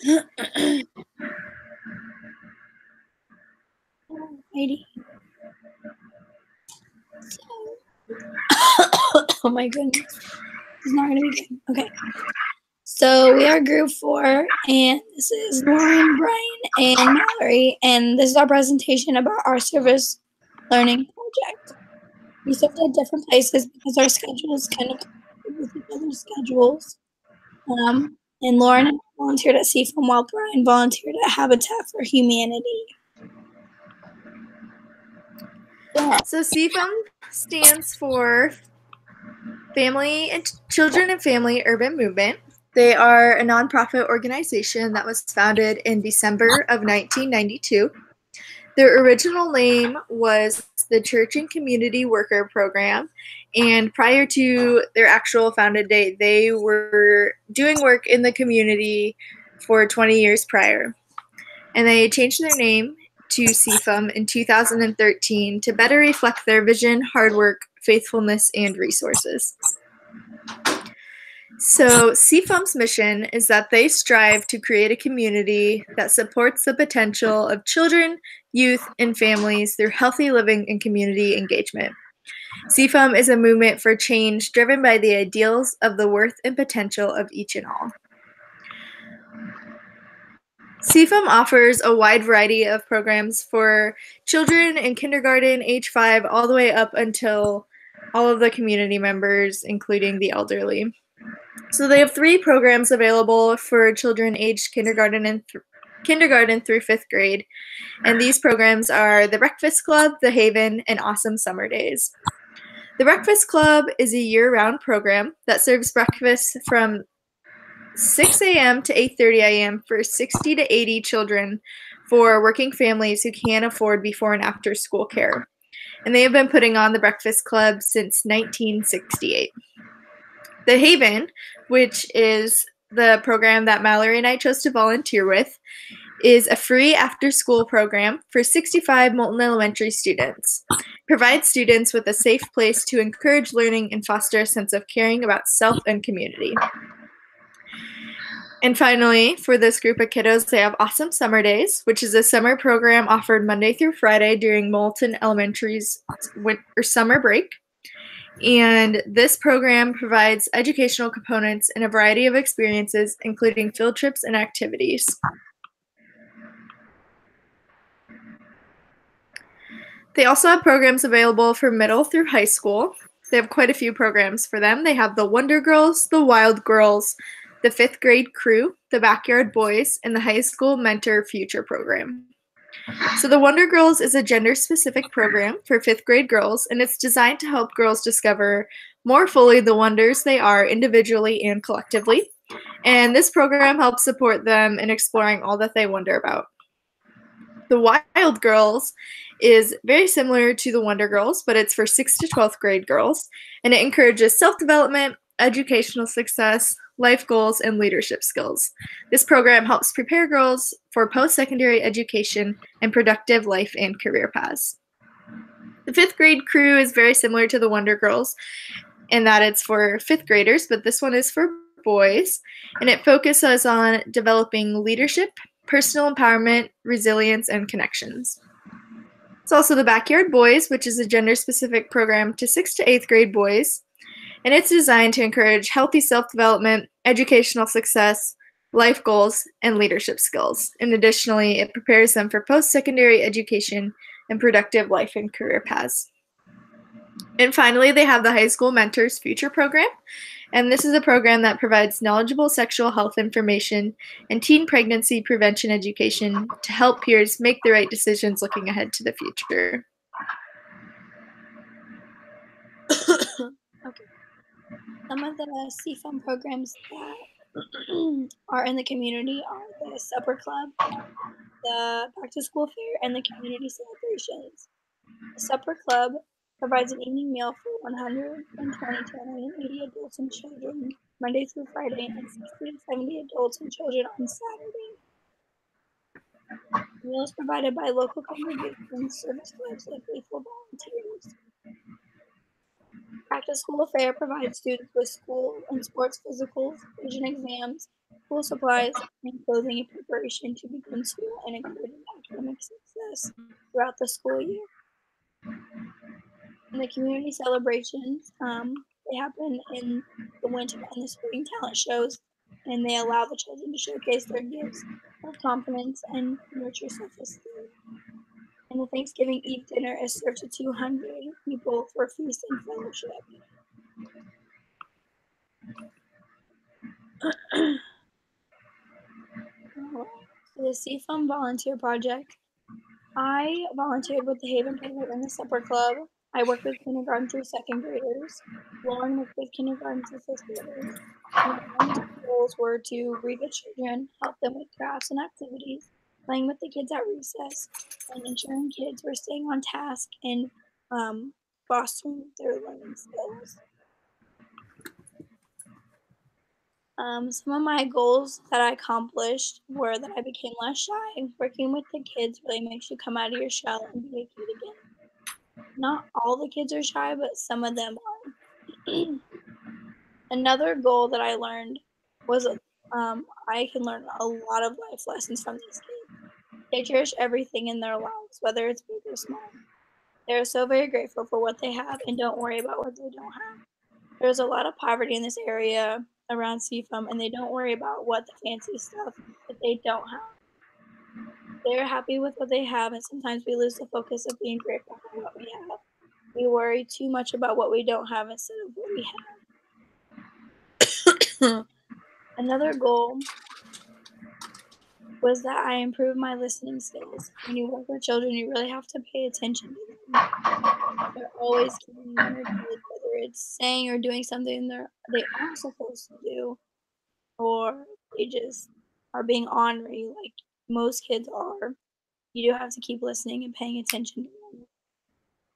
Alrighty. So, oh my goodness. It's not going to be good. Okay. So we are group 4, and this is Lauren, Brian, and Mallory, and this is our presentation about our service learning project. We served at different places because our schedules kind of conflicted with each other's schedules. And Lauren volunteered at CFM while Brian volunteered at Habitat for Humanity. So CFM stands for Family and Children and Family Urban Movement. They are a nonprofit organization that was founded in December of 1992. Their original name was the Church and Community Worker Program, and prior to their actual founded date, they were doing work in the community for 20 years prior. And they changed their name to CFM in 2013 to better reflect their vision, hard work, faithfulness, and resources. So CFM's mission is that they strive to create a community that supports the potential of children, youth, and families through healthy living and community engagement. CFM is a movement for change driven by the ideals of the worth and potential of each and all. CFM offers a wide variety of programs for children in kindergarten, age 5, all the way up until all of the community members, including the elderly. So they have 3 programs available for children aged kindergarten through 5th grade. And these programs are the Breakfast Club, the Haven, and Awesome Summer Days. The Breakfast Club is a year-round program that serves breakfast from 6 a.m. to 8:30 a.m. for 60 to 80 children for working families who can't afford before and after school care. And they have been putting on the Breakfast Club since 1968. The Haven, which is the program that Mallory and I chose to volunteer with, is a free after-school program for 65 Moulton Elementary students. It provides students with a safe place to encourage learning and foster a sense of caring about self and community. And finally, for this group of kiddos, they have Awesome Summer Days, which is a summer program offered Monday through Friday during Moulton Elementary's summer break. And this program provides educational components and a variety of experiences, including field trips and activities. They also have programs available for middle through high school. They have quite a few programs for them. They have the Wonder Girls, the Wild Girls, the 5th grade crew, the Backyard Boys, and the High School Mentor Future program. So the Wonder Girls is a gender-specific program for 5th grade girls, and it's designed to help girls discover more fully the wonders they are individually and collectively. And this program helps support them in exploring all that they wonder about. The Wild Girls is very similar to the Wonder Girls, but it's for 6th to 12th grade girls, and it encourages self-development, educational success, life goals, and leadership skills. This program helps prepare girls for post-secondary education and productive life and career paths. The 5th grade crew is very similar to the Wonder Girls in that it's for 5th graders, but this one is for boys, and it focuses on developing leadership, personal empowerment, resilience, and connections. It's also the Backyard Boys, which is a gender-specific program to 6th to 8th grade boys, and it's designed to encourage healthy self-development, educational success, life goals, and leadership skills. And additionally, it prepares them for post-secondary education and productive life and career paths. And finally, they have the High School Mentors Future program, and this is a program that provides knowledgeable sexual health information and teen pregnancy prevention education to help peers make the right decisions looking ahead to the future. Okay. Some of the CFM programs that are in the community are the Supper Club, the Back to School Fair, and the community celebrations. The Supper Club provides an evening meal for 120 to 180 adults and children Monday through Friday, and 60 to 70 adults and children on Saturday. Meals provided by local congregations, service clubs, and faithful volunteers. Back to School Fair provides students with school and sports physicals, vision exams, school supplies, and clothing in preparation to begin school and encouraging academic success throughout the school year. And the community celebrations, they happen in the winter and the spring talent shows, and they allow the children to showcase their gifts, build confidence, and nurture self-esteem. And the Thanksgiving Eve dinner is served to 200 people for feast and fellowship. Alright, so the CFUM Volunteer Project. I volunteered with the Haven Project and the Supper Club. I worked with kindergarten through second graders. Lauren worked with kindergarten through fifth graders. And the volunteer goals were to read with children, help them with crafts and activities, playing with the kids at recess, and ensuring kids were staying on task and fostering their learning skills. Some of my goals that I accomplished were that I became less shy. Working with the kids really makes you come out of your shell and be a kid again. Not all the kids are shy, but some of them are. Another goal that I learned was I can learn a lot of life lessons from these kids. They cherish everything in their lives, whether it's big or small. They're so very grateful for what they have and don't worry about what they don't have. There's a lot of poverty in this area around CFUM, and they don't worry about what the fancy stuff that they don't have. They're happy with what they have, and sometimes we lose the focus of being grateful for what we have. We worry too much about what we don't have instead of what we have. Another goal was that I improved my listening skills. When you work with children, you really have to pay attention to them. They're always giving you energy, whether it's saying or doing something they aren't supposed to do, or they just are being ornery like most kids are. You do have to keep listening and paying attention to them.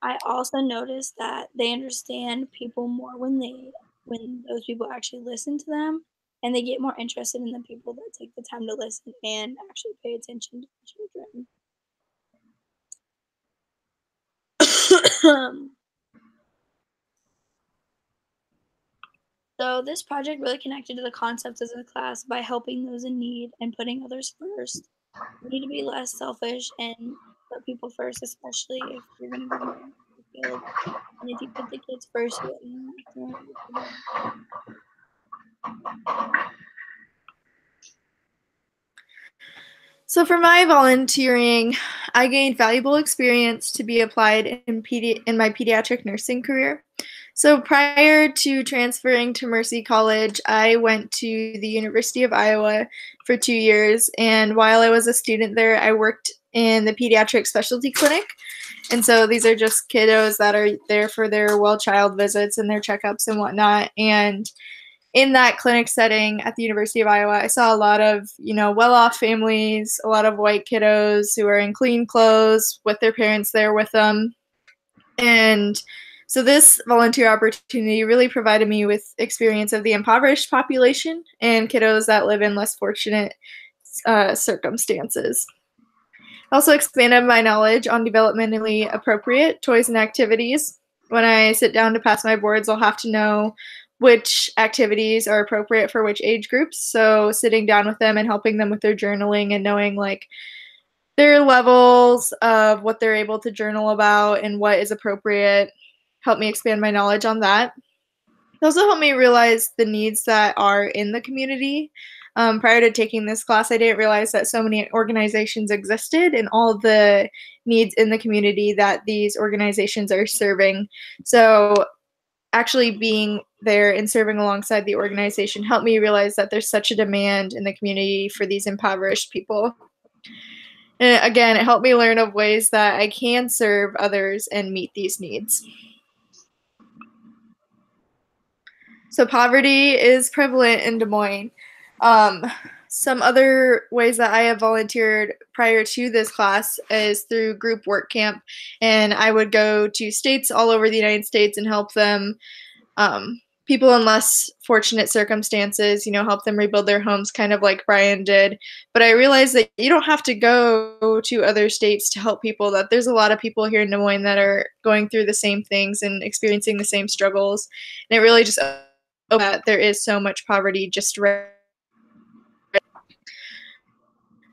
I also noticed that they understand people more when those people actually listen to them, and they get more interested in the people that take the time to listen and actually pay attention to the children. So this project really connected to the concepts of the class by helping those in need and putting others first. You need to be less selfish and put people first, especially if you're going to be in the field. And if you put the kids first, you'll interact more with them. So for my volunteering, I gained valuable experience to be applied in my pediatric nursing career. So prior to transferring to Mercy College, I went to the University of Iowa for 2 years, and while I was a student there, I worked in the pediatric specialty clinic. And so these are just kiddos that are there for their well child visits and their checkups and whatnot. And in that clinic setting at the University of Iowa, I saw a lot of, well-off families, a lot of white kiddos who are in clean clothes with their parents there with them. And so this volunteer opportunity really provided me with experience of the impoverished population and kiddos that live in less fortunate circumstances. I also expanded my knowledge on developmentally appropriate toys and activities. When I sit down to pass my boards, I'll have to know which activities are appropriate for which age groups. So sitting down with them and helping them with their journaling and knowing their levels of what they're able to journal about and what is appropriate helped me expand my knowledge on that. It also helped me realize the needs that are in the community. Prior to taking this class, I didn't realize that so many organizations existed and all the needs in the community that these organizations are serving. So actually being there and serving alongside the organization helped me realize that there's such a demand in the community for these impoverished people. And again, it helped me learn of ways that I can serve others and meet these needs. So poverty is prevalent in Des Moines. Some other ways that I have volunteered prior to this class is through group work camp, and I would go to states all over the United States and help them, people in less fortunate circumstances, help them rebuild their homes, kind of like Brian did. But I realized that you don't have to go to other states to help people, that there's a lot of people here in Des Moines that are going through the same things and experiencing the same struggles. And it really just that there is so much poverty just right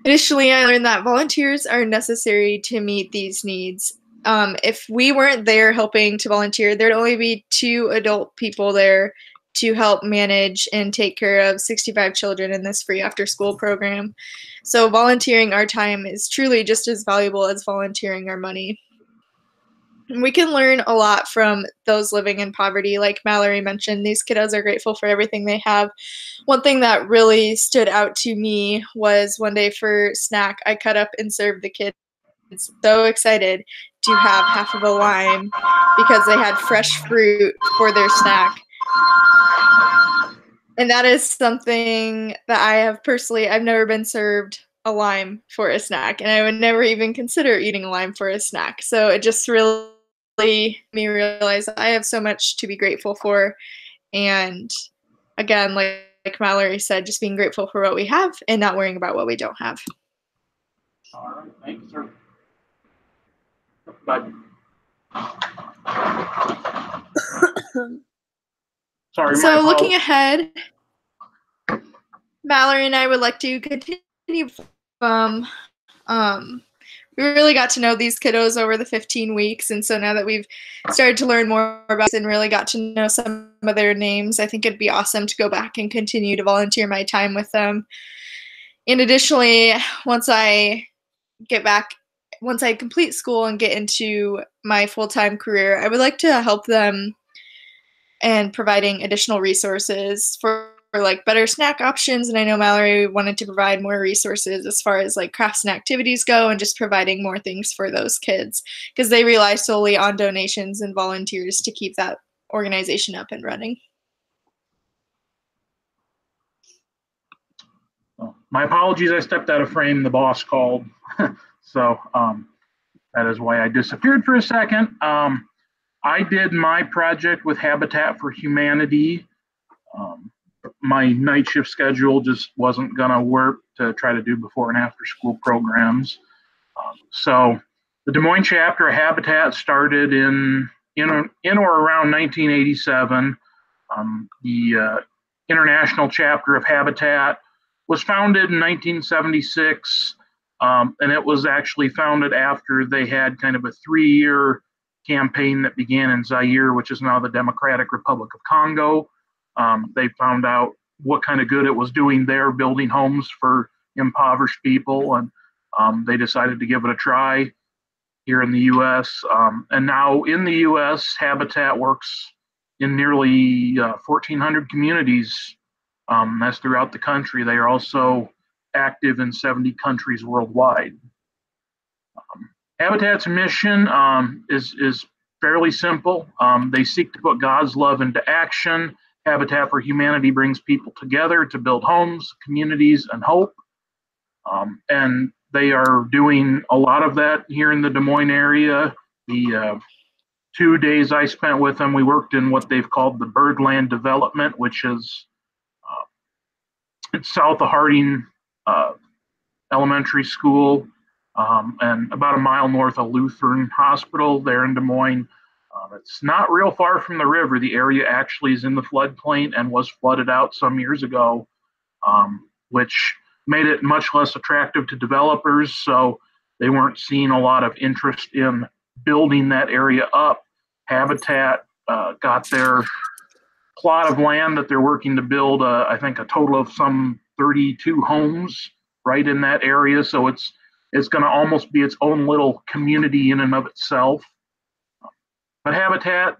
Additionally, I learned that volunteers are necessary to meet these needs. If we weren't there helping to volunteer, there'd only be 2 adult people there to help manage and take care of 65 children in this free after-school program. So volunteering our time is truly just as valuable as volunteering our money. We can learn a lot from those living in poverty. Like Mallory mentioned, these kiddos are grateful for everything they have. One thing that really stood out to me was one day for snack, I cut up and served the kids so excited to have half of a lime because they had fresh fruit for their snack. And that is something that I have personally, I've never been served a lime for a snack, and I would never even consider eating a lime for a snack. So it just really made me realize I have so much to be grateful for. And again, like Mallory said, just being grateful for what we have and not worrying about what we don't have. All right, thank you, sir. Bye. Sorry. So looking ahead, Mallory and I would like to continue from we really got to know these kiddos over the 15 weeks, and so now that we've started to learn more about this and really got to know some of their names, I think it'd be awesome to go back and continue to volunteer my time with them. And additionally, once I complete school and get into my full-time career, I would like to help them and providing additional resources for like better snack options. And I know Mallory wanted to provide more resources as far as like crafts and activities go, and just providing more things for those kids because they rely solely on donations and volunteers to keep that organization up and running. My apologies, I stepped out of frame. The boss called. So that is why I disappeared for a second. I did my project with Habitat for Humanity. My night shift schedule just wasn't going to work to try to do before and after school programs. So the Des Moines chapter of Habitat started in or around 1987. The international chapter of Habitat was founded in 1976, and it was actually founded after they had kind of a 3-year campaign that began in Zaire, which is now the Democratic Republic of Congo. They found out what kind of good it was doing there, building homes for impoverished people, and they decided to give it a try here in the U.S. And now in the U.S., Habitat works in nearly 1,400 communities. That's throughout the country. They are also active in 70 countries worldwide. Habitat's mission is fairly simple. They seek to put God's love into action. Habitat for Humanity brings people together to build homes, communities, and hope. And they are doing a lot of that here in the Des Moines area. The 2 days I spent with them, we worked in what they've called the Birdland Development, which is it's south of Harding Elementary School, and about a mile north of Lutheran Hospital there in Des Moines. It's not real far from the river. The area actually is in the floodplain and was flooded out some years ago, which made it much less attractive to developers. So they weren't seeing a lot of interest in building that area up. Habitat got their plot of land that they're working to build, I think, a total of some 32 homes right in that area. So it's going to almost be its own little community in and of itself. But Habitat,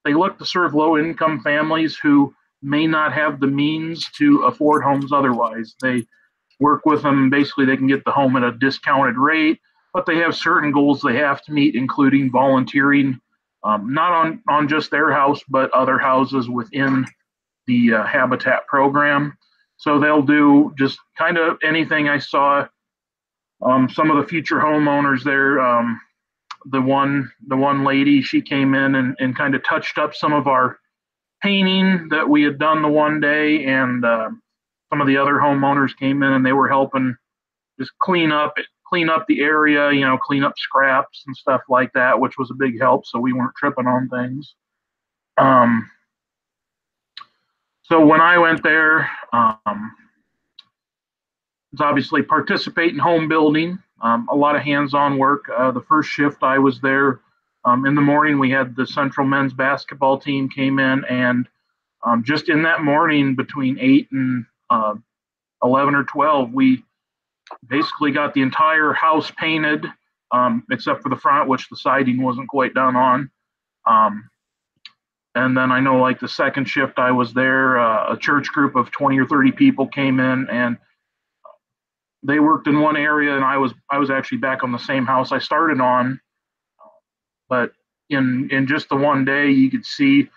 they look to serve low-income families who may not have the means to afford homes otherwise. They work with them. Basically, they can get the home at a discounted rate, but they have certain goals they have to meet, including volunteering, not on just their house, but other houses within the Habitat program. So they'll do just kind of anything. I saw some of the future homeowners there. The one lady, she came in and kind of touched up some of our painting that we had done the one day, and some of the other homeowners came in and they were helping just clean up the area, clean up scraps and stuff like that, which was a big help, so we weren't tripping on things. So when I went there, was obviously participate in home building, a lot of hands-on work. The first shift I was there, in the morning, we had the Central men's basketball team came in, and just in that morning between 8 and 11 or 12, we basically got the entire house painted, except for the front, which the siding wasn't quite done on. And then I know, like, the second shift I was there, a church group of 20 or 30 people came in, and they worked in one area, and I was actually back on the same house I started on. But in just the one day, you could see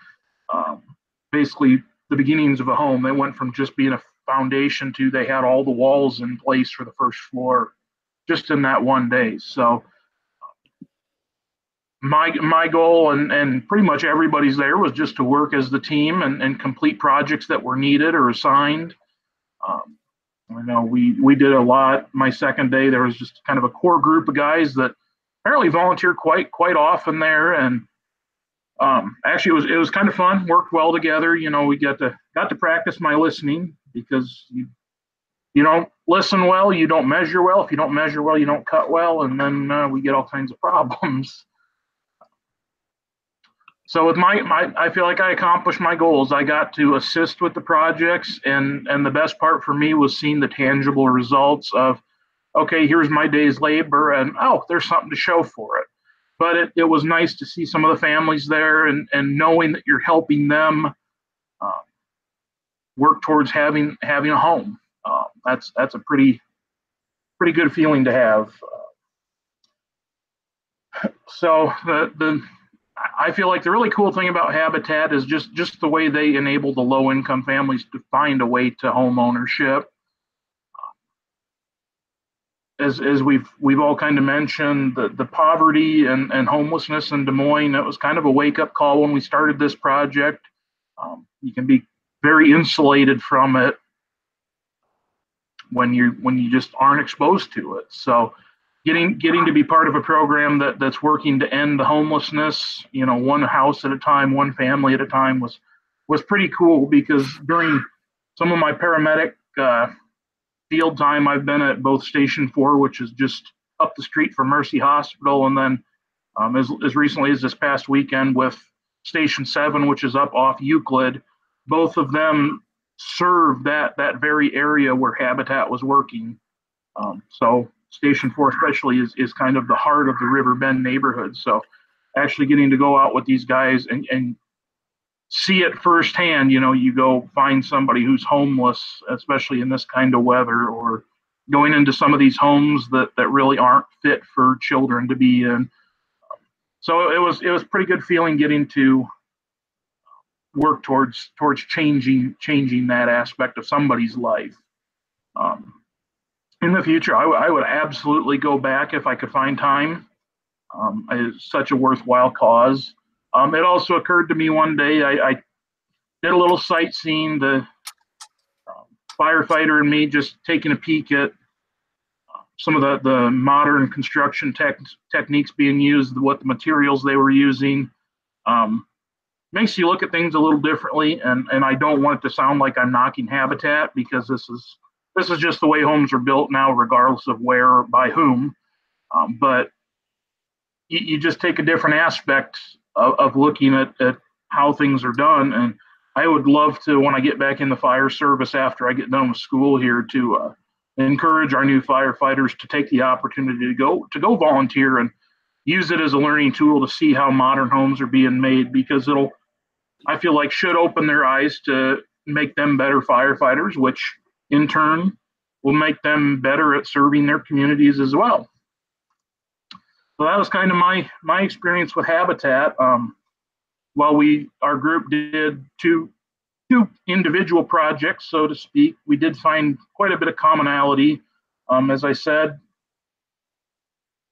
basically the beginnings of a home. They went from just being a foundation to they had all the walls in place for the first floor just in that one day. So my goal and pretty much everybody's there was just to work as the team and complete projects that were needed or assigned. I know we did a lot. My second day, there was just kind of a core group of guys that apparently volunteer quite often there, and actually it was kind of fun. Worked well together. You know, we got to practice my listening, because you don't listen well, you don't measure well. If you don't measure well, you don't cut well, and then we get all kinds of problems. So with I feel like I accomplished my goals. I got to assist with the projects, and the best part for me was seeing the tangible results of, okay, here's my day's labor, and oh, there's something to show for it. But it was nice to see some of the families there, and knowing that you're helping them work towards having a home. That's a pretty good feeling to have. So I feel like the really cool thing about Habitat is just the way they enable the low income families to find a way to home ownership. As we've all kind of mentioned, the poverty and homelessness in Des Moines, it was kind of a wake up call when we started this project. You can be very insulated from it when you just aren't exposed to it. So getting to be part of a program that's working to end the homelessness, you know, one house at a time, one family at a time, was pretty cool, because during some of my paramedic field time, I've been at both Station 4, which is just up the street from Mercy Hospital, and then as recently as this past weekend with Station 7, which is up off Euclid. Both of them serve that very area where Habitat was working. So Station 4 especially is kind of the heart of the River Bend neighborhood. So actually getting to go out with these guys and see it firsthand, you know, you go find somebody who's homeless, especially in this kind of weather, or going into some of these homes that really aren't fit for children to be in. So it was pretty good feeling getting to work towards changing that aspect of somebody's life. In the future, I would absolutely go back if I could find time. It's such a worthwhile cause. It also occurred to me one day, I did a little sightseeing, the firefighter and me just taking a peek at some of the modern construction techniques being used, what the materials they were using. Makes you look at things a little differently, and I don't want it to sound like I'm knocking Habitat, because this is just the way homes are built now, regardless of where or by whom. But you just take a different aspect of looking at how things are done. And I would love to, when I get back in the fire service after I get done with school here, to encourage our new firefighters to take the opportunity to go volunteer and use it as a learning tool to see how modern homes are being made, because I feel like should open their eyes to make them better firefighters, which in turn will make them better at serving their communities as well. So that was kind of my experience with Habitat. While our group did two individual projects, so to speak, we did find quite a bit of commonality. As I said,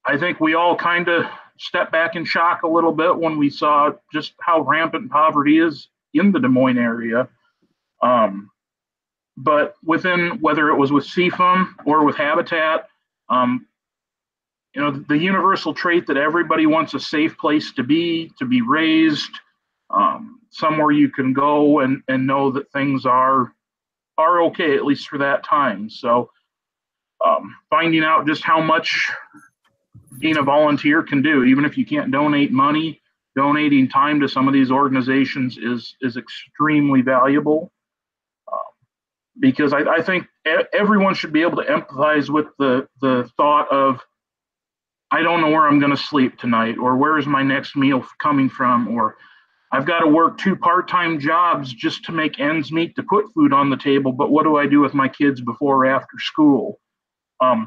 I think we all kind of stepped back in shock a little bit when we saw just how rampant poverty is in the Des Moines area. But whether it was with CFUM or with Habitat, you know, the universal trait that everybody wants a safe place to be raised, somewhere you can go and know that things are okay, at least for that time. So finding out just how much being a volunteer can do. Even if you can't donate money, donating time to some of these organizations is extremely valuable, because I think everyone should be able to empathize with the thought of, I don't know where I'm going to sleep tonight, or where is my next meal coming from, or I've got to work 2 part-time jobs just to make ends meet to put food on the table, but what do I do with my kids before or after school?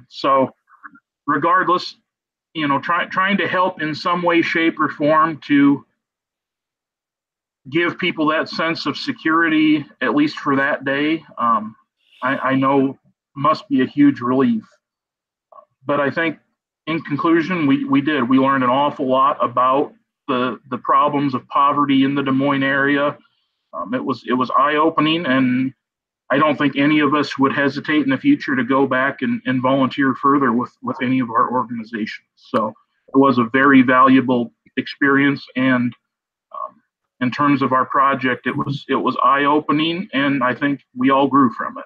So regardless, trying to help in some way, shape, or form to give people that sense of security, at least for that day, I know must be a huge relief. But I think in conclusion, we learned an awful lot about the problems of poverty in the Des Moines area. It was eye-opening, and I don't think any of us would hesitate in the future to go back and volunteer further with any of our organizations. So it was a very valuable experience, and in terms of our project, it was eye-opening, and I think we all grew from it.